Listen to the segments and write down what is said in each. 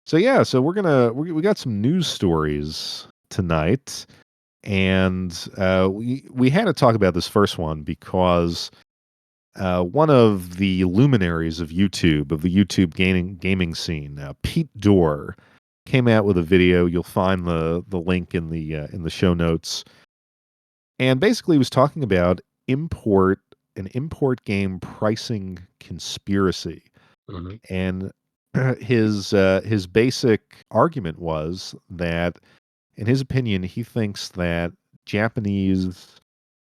So we got some news stories tonight, and we had to talk about this first one because one of the luminaries of YouTube, of the YouTube gaming scene, Pete Dorr, came out with a video. You'll find the link in the show notes, and basically was talking about import an import game pricing conspiracy. Mhm. And his basic argument was that, in his opinion, he thinks that Japanese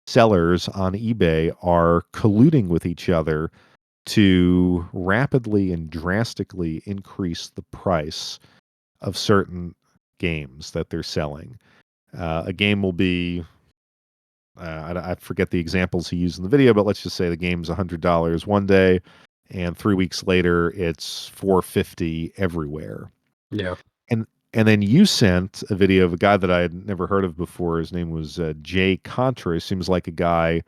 sellers on eBay are colluding with each other to rapidly and drastically increase the price of certain games that they're selling. A game will be, I forget the examples he used in the video, but let's just say the game's $100 one day, and 3 weeks later it's $450 everywhere. Yeah. And and then you sent a video of a guy that I had never heard of before. His name was JContra. He seems like a guy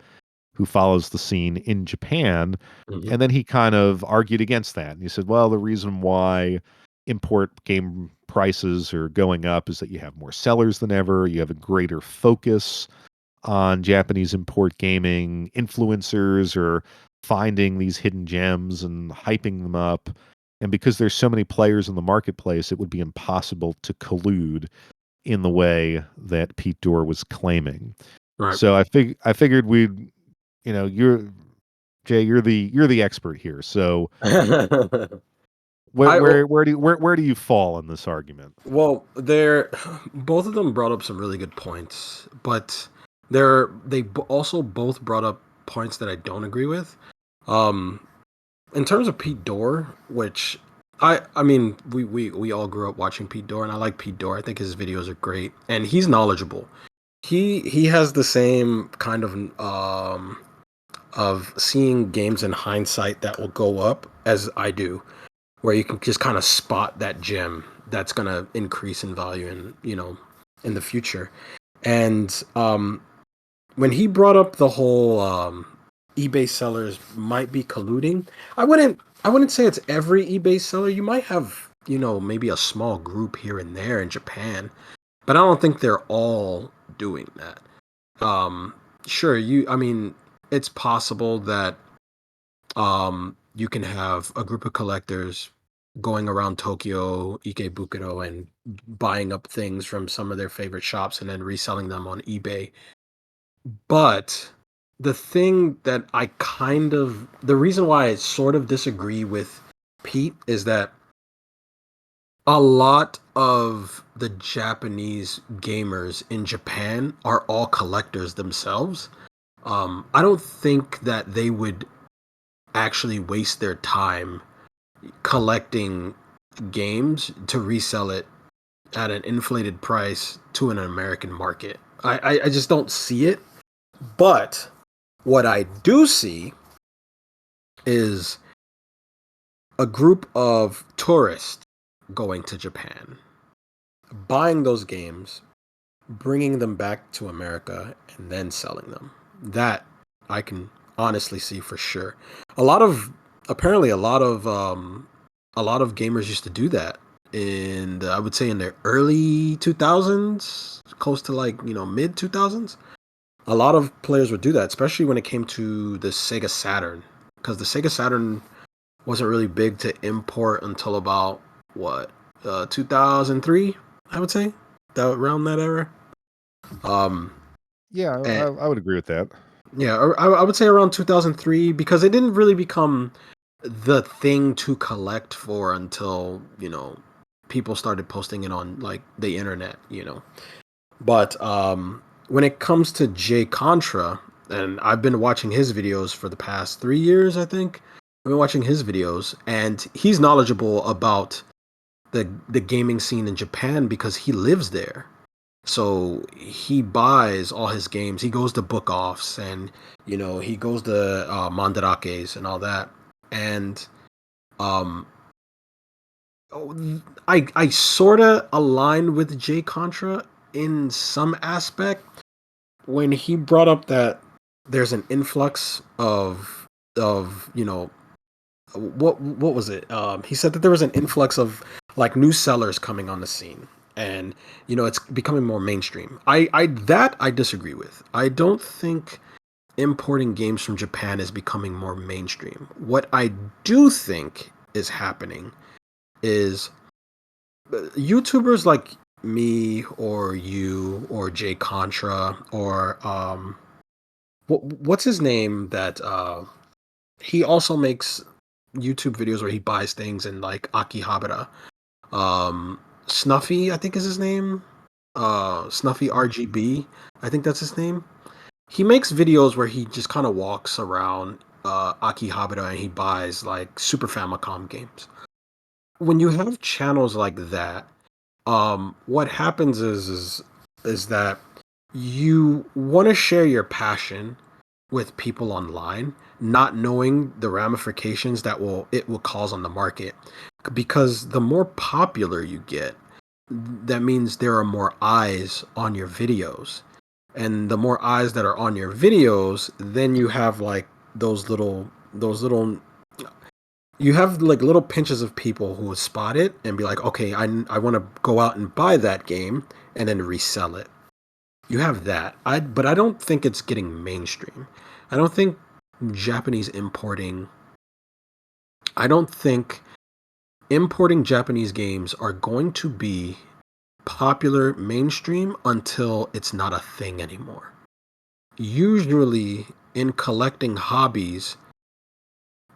who follows the scene in Japan. Mhm. And then he kind of argued against that. And he said, well, the reason why import game prices are going up is that you have more sellers than ever. You have a greater focus on Japanese import gaming. Influencers are finding these hidden gems and hyping them up. And because there's so many players in the marketplace, it would be impossible to collude in the way that Pete Dorr was claiming. Right. So I figured we'd, you're Jay, you're the expert here. So I well, where do you fall in this argument? well, they're both of them brought up some really good points, but they also both brought up points that I don't agree with. Um, in terms of Pete Dorr, which I mean we all grew up watching Pete Dorr, and I like Pete Dorr. I think his videos are great, and he's knowledgeable. He has the same kind of seeing games in hindsight that will go up as I do, where you can just kind of spot that gem that's going to increase in value in in the future. And when he brought up the whole eBay sellers might be colluding, I wouldn't say it's every eBay seller. You might have maybe a small group here and there in Japan, but I don't think they're all doing that. Um, sure, I mean, it's possible that you can have a group of collectors going around Tokyo, Ikebukuro, and buying up things from some of their favorite shops and then reselling them on eBay. But the reason why I sort of disagree with Pete is that a lot of the Japanese gamers in Japan are all collectors themselves. I don't think that they would actually waste their time collecting games to resell it at an inflated price to an American market. I just don't see it. But what I do see is a group of tourists going to Japan, buying those games, bringing them back to America, and then selling them. That I can honestly see for sure. A lot of apparently a lot of gamers used to do that in I would say in the early 2000s, close to like mid 2000s. A lot of players would do that, especially when it came to the Sega Saturn, because the Sega Saturn wasn't really big to import until about what 2003, I would say, that around that era. Um, Yeah, and I would agree with that. yeah, I would say around 2003 because it didn't really become the thing to collect for until people started posting it on like the internet. But when it comes to JContra, and I've been watching his videos for the past 3 years, I think. I've been watching his videos, and he's knowledgeable about the gaming scene in Japan because he lives there. So he buys all his games. He goes to book offs, and he goes to mandarakes and all that. And um, I sort of align with Jay Contra in some aspect when he brought up that there's an influx of what was it? He said that there was an influx of like new sellers coming on the scene, and it's becoming more mainstream. I disagree with. I don't think importing games from Japan is becoming more mainstream. What I do think is happening is YouTubers like me or you or JContra or what's his name that he also makes YouTube videos where he buys things in like Akihabara. Snuffy, I think is his name. Snuffy RGB, I think that's his name. He makes videos where he just kind of walks around Akihabara and he buys like Super Famicom games. When you have channels like that, what happens is that you want to share your passion with people online, not knowing the ramifications that will cause on the market. Because the more popular you get, that means there are more eyes on your videos. And the more eyes that are on your videos, then you have like those little you have like little pinches of people who will spot it and be like, okay, I want to go out and buy that game and then resell it. You have that. But I don't think it's getting mainstream. I don't think Japanese importing. I don't think importing Japanese games are going to be popular mainstream until it's not a thing anymore. Usually, in collecting hobbies,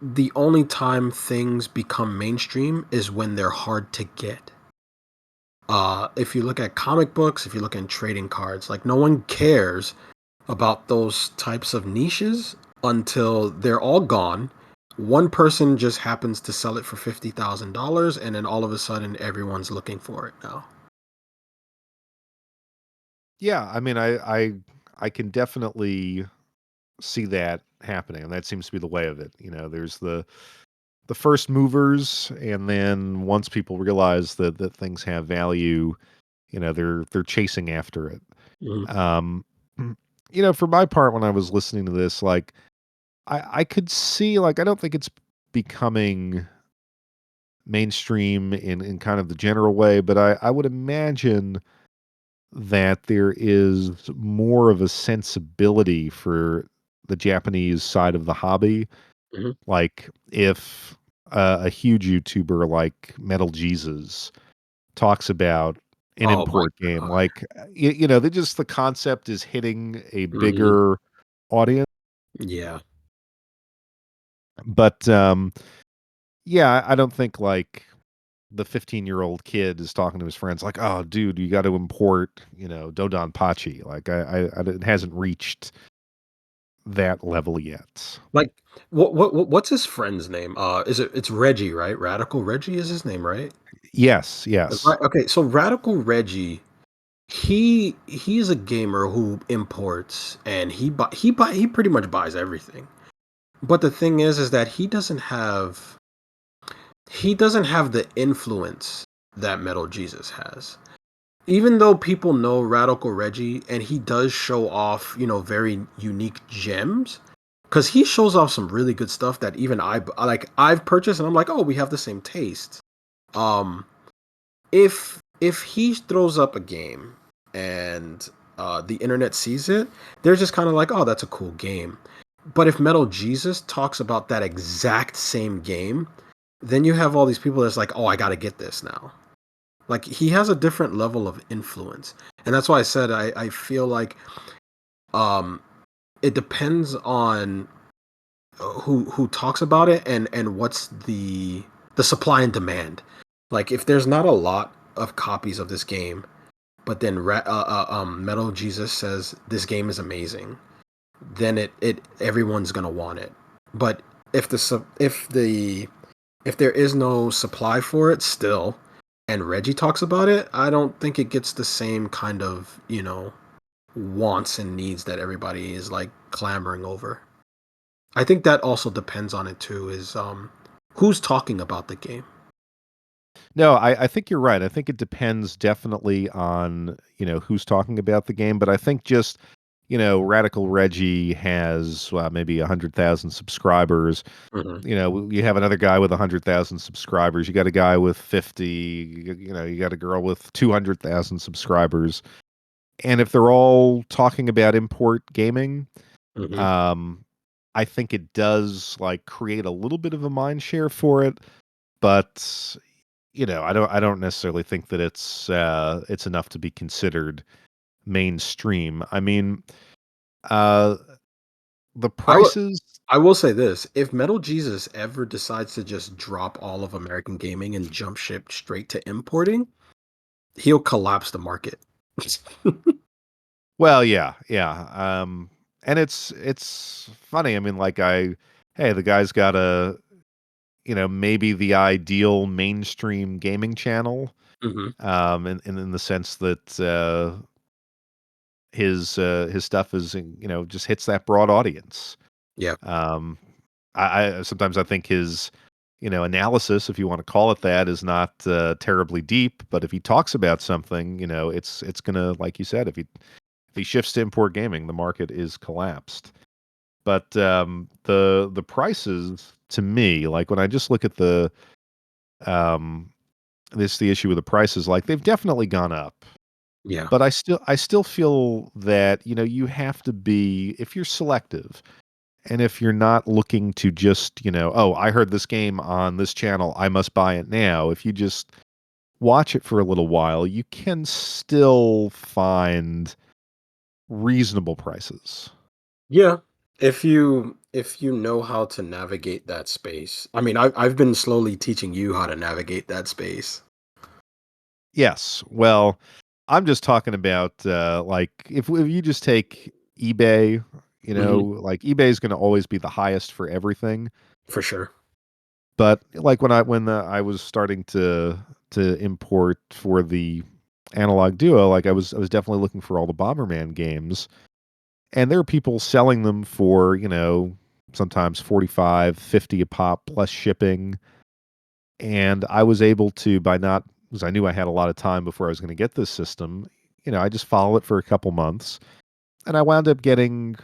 the only time things become mainstream is when they're hard to get. If you look at comic books, if you look at trading cards, like no one cares about those types of niches until they're all gone. One person just happens to sell it for $50,000, and then all of a sudden everyone's looking for it now. Yeah, I mean, I can definitely see that happening, and that seems to be the way of it. There's the first movers, and then once people realize that things have value, they're chasing after it. Mhm. Um, for my part, when I was listening to this, like I could see, like, I don't think it's becoming mainstream in kind of the general way, but I would imagine that there is more of a sensibility for the Japanese side of the hobby. Mhm. Like if a huge YouTuber like Metal Jesus talks about an Oh my import game, god. like they just the concept is hitting a Mhm. bigger audience. Yeah. But yeah, I don't think like the 15-year-old kid is talking to his friends like, "Oh, dude, you got to import, Dodon Pachi." Like, it hasn't reached that level yet. Like what's his friend's name? It's Reggie, right? Radical Reggie is his name, right? Yes, yes. Right. Okay, so Radical Reggie, he's a gamer who imports and he pretty much buys everything. But the thing is that he doesn't have the influence that Metal Jesus has. Even though people know Radical Reggie and he does show off, very unique gems, because he shows off some really good stuff that even I've purchased and I'm like, oh, we have the same taste. Um, if he throws up a game and the internet sees it, they're just kind of like, oh, that's a cool game. But if Metal Jesus talks about that exact same game, then you have all these people that's like, oh, I got to get this now. Like he has a different level of influence, and that's why I said I feel like um, it depends on who talks about it and what's the supply and demand. Like if there's not a lot of copies of this game, but then Metal Jesus says this game is amazing, then it everyone's gonna want it. But if there is no supply for it still, and Reggie talks about it, I don't think it gets the same kind of wants and needs that everybody is like clamoring over. I think that also depends on it too. Is who's talking about the game? No, I think you're right. I think it depends definitely on, who's talking about the game, but I think just Radical Reggie has maybe 100,000 subscribers. Mhm. You have another guy with 100,000 subscribers. You got a guy with 50. You got a girl with 200,000 subscribers. And if they're all talking about import gaming, Mhm. um, I think it does like create a little bit of a mind share for it. But I don't necessarily think that it's enough to be considered mainstream. I mean, uh, the I would prices. I will say this, if Metal Jesus ever decides to just drop all of American gaming and jump ship straight to importing, he'll collapse the market. Well, yeah, yeah. And it's funny. I mean, hey, the guy's got maybe the ideal mainstream gaming channel, Mhm. in the sense that his stuff is just hits that broad audience. Yeah. Um, I sometimes I think his analysis, if you want to call it that, is not terribly deep. But if he talks about something, it's gonna, like you said, if he shifts to import gaming, the market is collapsed. But the prices, to me, like when I just look at um the issue with the prices, like they've definitely gone up. Yeah. But I still feel that you have to be, if you're selective, and if you're not looking to just, oh, I heard this game on this channel, I must buy it now. If you just watch it for a little while, you can still find reasonable prices. Yeah. If you know how to navigate that space. I mean, I've been slowly teaching you how to navigate that space. Yes. Well, I'm just talking about like if you just take eBay, Mhm. like eBay is going to always be the highest for everything. For sure. But like when I was starting to import for the Analog Duo, like I was definitely looking for all the Bomberman games, and there are people selling them for sometimes 45, 50 a pop plus shipping. And I was able to, by not, because I knew I had a lot of time before I was going to get this system, I just follow it for a couple months. And I wound up getting,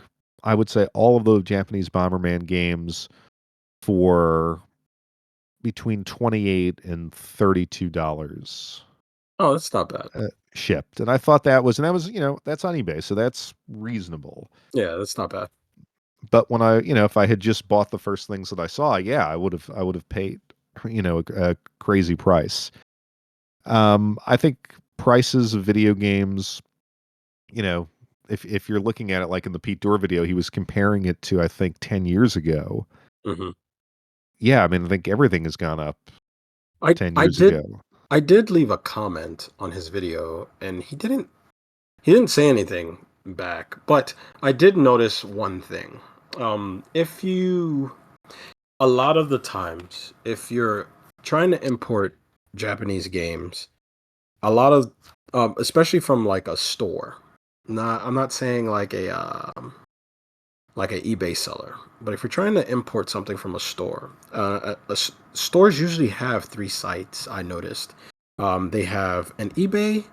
I would say, all of the Japanese Bomberman games for between 28 and $32 Oh, that's not bad. shipped. And I thought that was, that's on eBay. So that's reasonable. Yeah, that's not bad. But if I had just bought the first things that I saw, yeah, I would have paid, a crazy price. I think prices of video games, you know, if you're looking at it like in the Pete Dorr video, he was comparing it to I think 10 years ago. Mhm. Yeah, I mean, I think everything has gone up I 10 I years did ago. I did leave a comment on his video and he didn't say anything back, but I did notice one thing. If you a lot of the times, if you're trying to import Japanese games, a lot of especially from like a store. I'm not saying like an eBay seller, but if you're trying to import something from a store, stores usually have three sites. I noticed they have an eBay,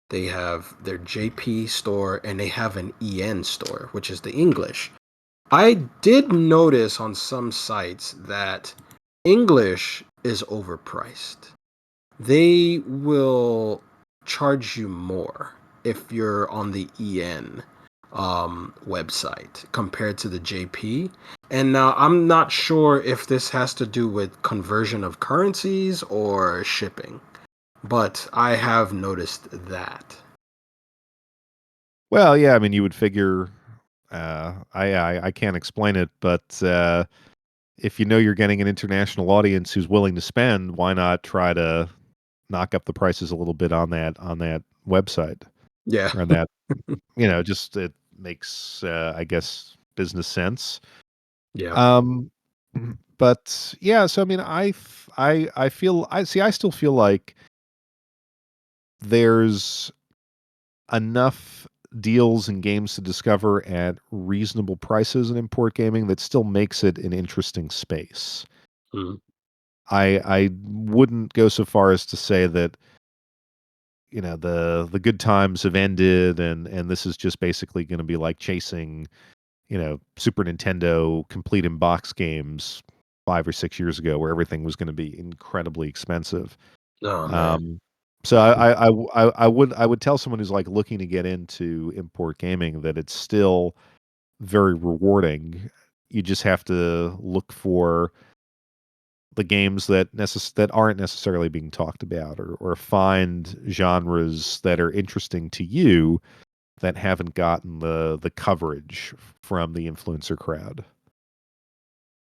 they have their JP store, and they have an EN store, which is the English. I did notice on some sites that English is overpriced. They will charge you more if you're on the EN website compared to the JP. And now I'm not sure if this has to do with conversion of currencies or shipping, but I have noticed that. Well, yeah, I mean, you would figure. I can't explain it, but if you know you're getting an international audience who's willing to spend, why not try to knock up the prices a little bit on that website Yeah. or on that? Just it makes I guess business sense. Yeah. Um, but yeah, so I mean, I feel I see. I still feel like there's enough deals and games to discover at reasonable prices in import gaming that still makes it an interesting space. Mm. I wouldn't go so far as to say that the good times have ended, and this is just basically going to be like chasing Super Nintendo complete in box games 5 or 6 years ago, where everything was going to be incredibly expensive. Oh man. Um, so I would tell someone who's like looking to get into import gaming that it's still very rewarding. You just have to look for the games that aren't necessarily being talked about, or find genres that are interesting to you that haven't gotten the coverage from the influencer crowd.